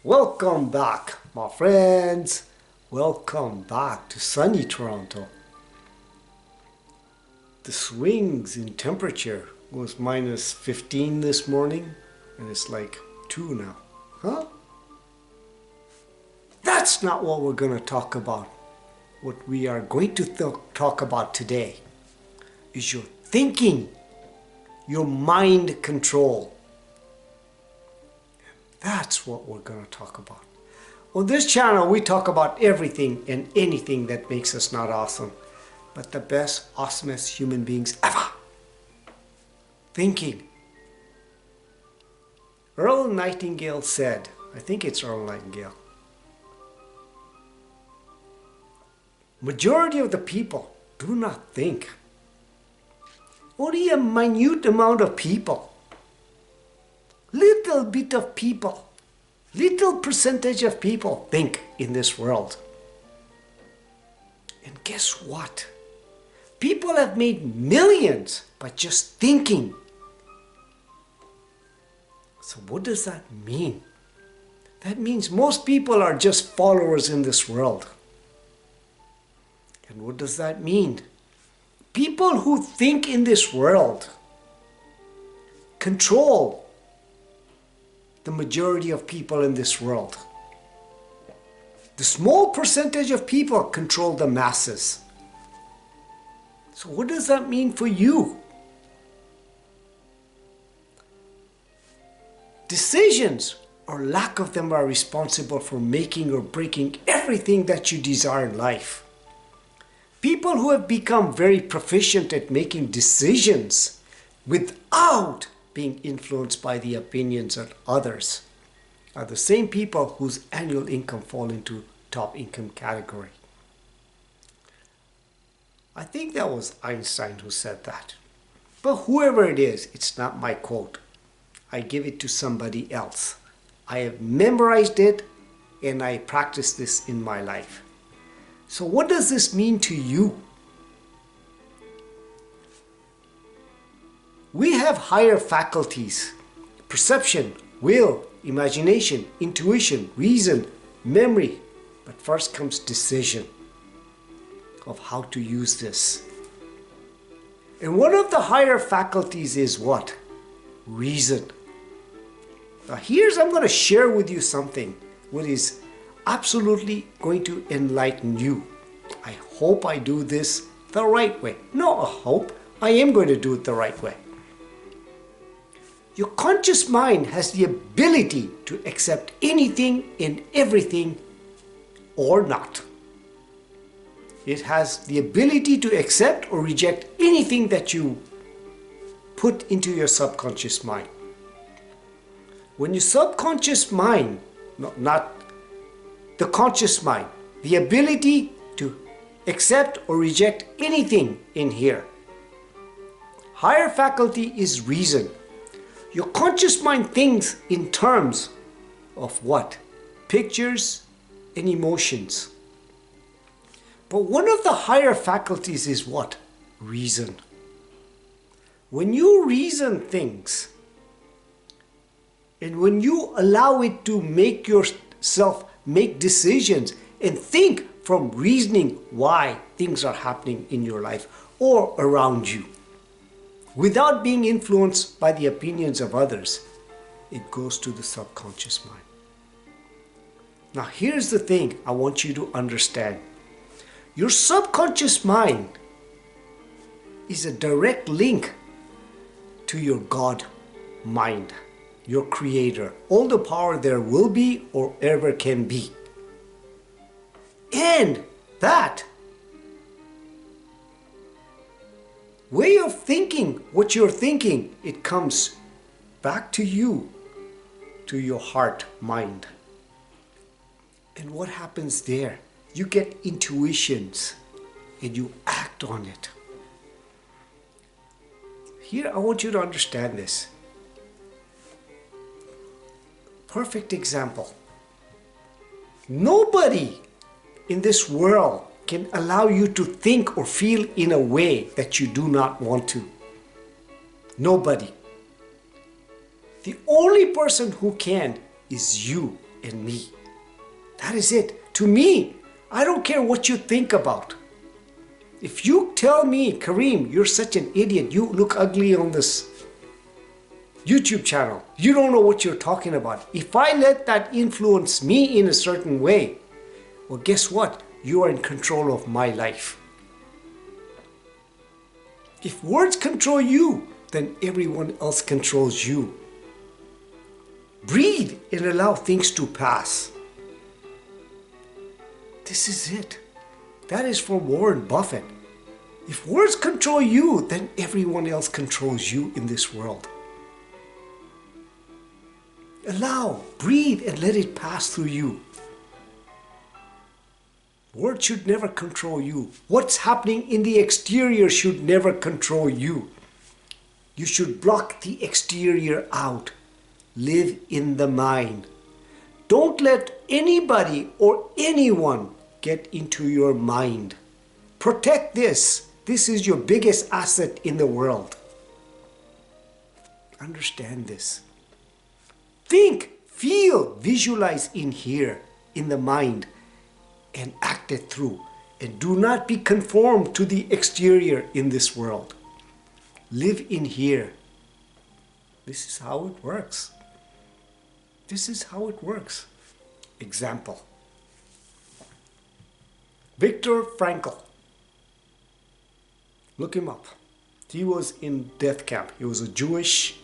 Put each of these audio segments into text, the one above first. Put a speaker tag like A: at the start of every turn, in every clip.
A: Welcome back, my friends. Welcome back to sunny Toronto. The swings in temperature was minus 15 this morning and it's like 2 now. Huh? That's not what we're going to talk about. What we are going to talk about today is your thinking, your mind control. That's what we're going to talk about. On this channel, we talk about everything and anything that makes us not awesome, but the best, awesomest human beings ever. Thinking. Earl Nightingale said, I think it's Earl Nightingale, majority of the people do not think. Only a minute amount of people, little bit of people, little percentage of people think in this world. And guess what? People have made millions by just thinking. So what does that mean? That means most people are just followers in this world. And what does that mean? People who think in this world control the majority of people in this world. The small percentage of people control the masses. So what does that mean for you? Decisions or lack of them are responsible for making or breaking everything that you desire in life. People who have become very proficient at making decisions without being influenced by the opinions of others are the same people whose annual income fall into top income category. I think that was Einstein who said that. But whoever it is, it's not my quote. I give it to somebody else. I have memorized it and I practice this in my life. So what does this mean to you? We have higher faculties: perception, will, imagination, intuition, reason, memory. But first comes decision of how to use this. And one of the higher faculties is what? Reason. Now I'm going to share with you something what is absolutely going to enlighten you. I hope I do this the right way. No, I hope. I am going to do it the right way. Your conscious mind has the ability to accept anything and everything or not. It has the ability to accept or reject anything that you put into your subconscious mind. When your subconscious mind, not the conscious mind, the ability to accept or reject anything in here. Higher faculty is reason. Your conscious mind thinks in terms of what? Pictures and emotions. But one of the higher faculties is what? Reason. When you reason things, and when you allow it to make yourself make decisions and think from reasoning why things are happening in your life or around you, without being influenced by the opinions of others, it goes to the subconscious mind. Now here's the thing I want you to understand. Your subconscious mind is a direct link to your God mind, your creator, all the power there will be or ever can be. And that way of thinking, what you're thinking, it comes back to you, to your heart, mind. And what happens there? You get intuitions and you act on it. Here, I want you to understand this. Perfect example. Nobody in this world can allow you to think or feel in a way that you do not want to. Nobody. The only person who can is you and me. That is it. To me, I don't care what you think about. If you tell me, Kareem, you're such an idiot, you look ugly on this YouTube channel, you don't know what you're talking about. If I let that influence me in a certain way, well, guess what? You are in control of my life. If words control you, then everyone else controls you. Breathe and allow things to pass. This is it. That is from Warren Buffett. If words control you, then everyone else controls you in this world. Allow, breathe, and let it pass through you. Words should never control you. What's happening in the exterior should never control you. You should block the exterior out. Live in the mind. Don't let anybody or anyone get into your mind. Protect this. This is your biggest asset in the world. Understand this. Think, feel, visualize in here, in the mind, and act it through. And do not be conformed to the exterior in this world. Live in here. This is how it works. This is how it works. Example. Viktor Frankl. Look him up. He was in death camp. He was a Jewish,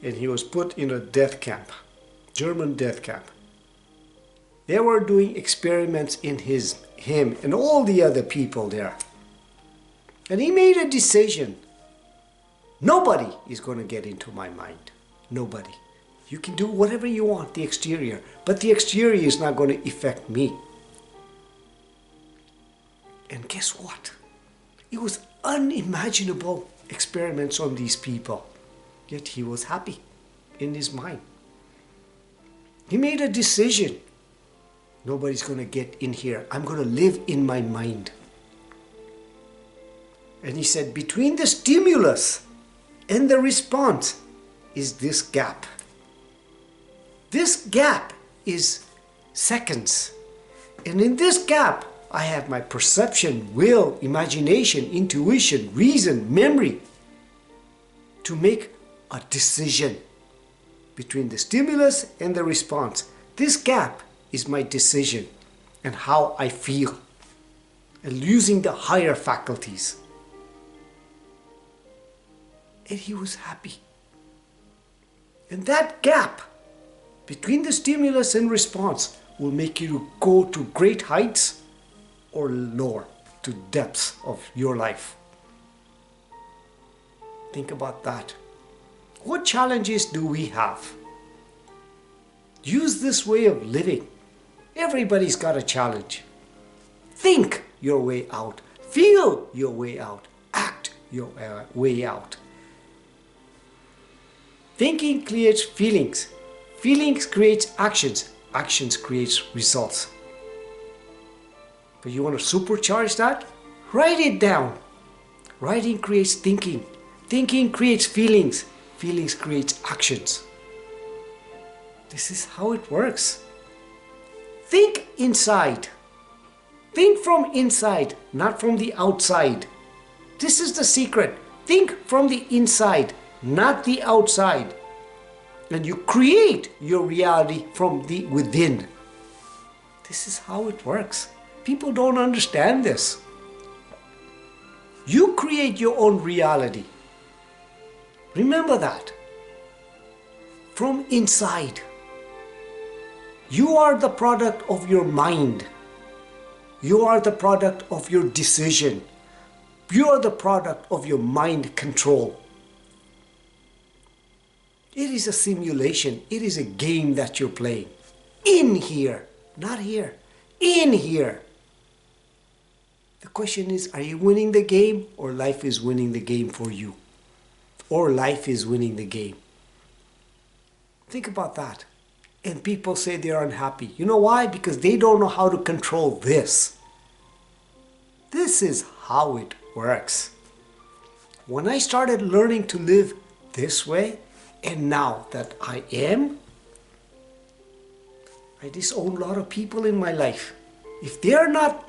A: and he was put in a death camp, German death camp. They were doing experiments in him and all the other people there. And he made a decision. Nobody is going to get into my mind. Nobody. You can do whatever you want, the exterior, but the exterior is not going to affect me. And guess what? It was unimaginable experiments on these people. Yet he was happy in his mind. He made a decision. Nobody's going to get in here. I'm going to live in my mind. And he said, between the stimulus and the response is this gap. This gap is seconds. And in this gap, I have my perception, will, imagination, intuition, reason, memory to make a decision between the stimulus and the response. This gap is my decision and how I feel, and using the higher faculties. And he was happy. And that gap between the stimulus and response will make you go to great heights or lower to depths of your life. Think about that. What challenges do we have? Use this way of living. Everybody's got a challenge. Think your way out. Feel your way out. Act your way out. Thinking creates feelings. Feelings creates actions. Actions creates results. But you want to supercharge that? Write it down. Writing creates thinking. Thinking creates feelings. Feelings creates actions. This is how it works. Think inside. Think from inside, not from the outside. This is the secret. Think from the inside, not the outside. And you create your reality from the within. This is how it works. People don't understand this. You create your own reality. Remember that. From inside. You are the product of your mind. You are the product of your decision. You are the product of your mind control. It is a simulation. It is a game that you're playing. In here, not here. In here. The question is, are you winning the game, or life is winning the game for you? Or life is winning the game? Think about that. And people say they're unhappy. You know why? Because they don't know how to control this. This is how it works. When I started learning to live this way, and now that I am, I disown a lot of people in my life. If they are not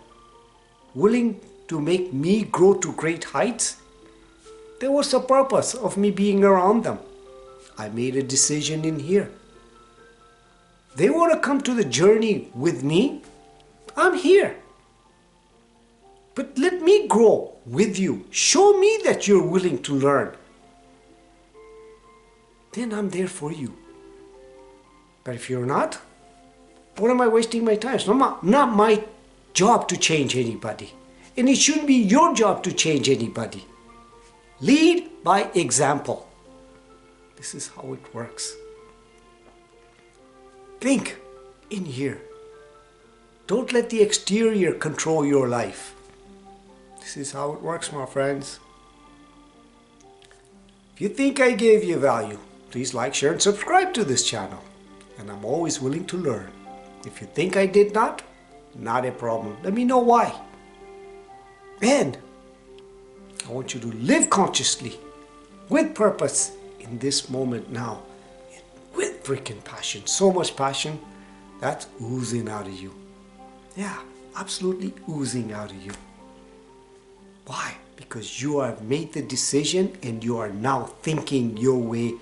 A: willing to make me grow to great heights, then what's the purpose of me being around them? I made a decision in here. They want to come to the journey with me. I'm here. But let me grow with you. Show me that you're willing to learn. Then I'm there for you. But if you're not, what am I wasting my time? It's not my job to change anybody. And it shouldn't be your job to change anybody. Lead by example. This is how it works. Think in here. Don't let the exterior control your life. This is how it works, my friends. If you think I gave you value, please like, share, and subscribe to this channel. And I'm always willing to learn. If you think I did not a problem. Let me know why. And I want you to live consciously, with purpose, in this moment now, with freaking passion. So much passion that's oozing out of you. Yeah, absolutely oozing out of you. Why? Because you have made the decision and you are now thinking your way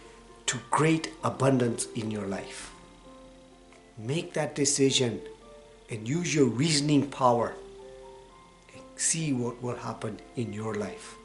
A: to great abundance in your life. Make that decision and use your reasoning power and see what will happen in your life.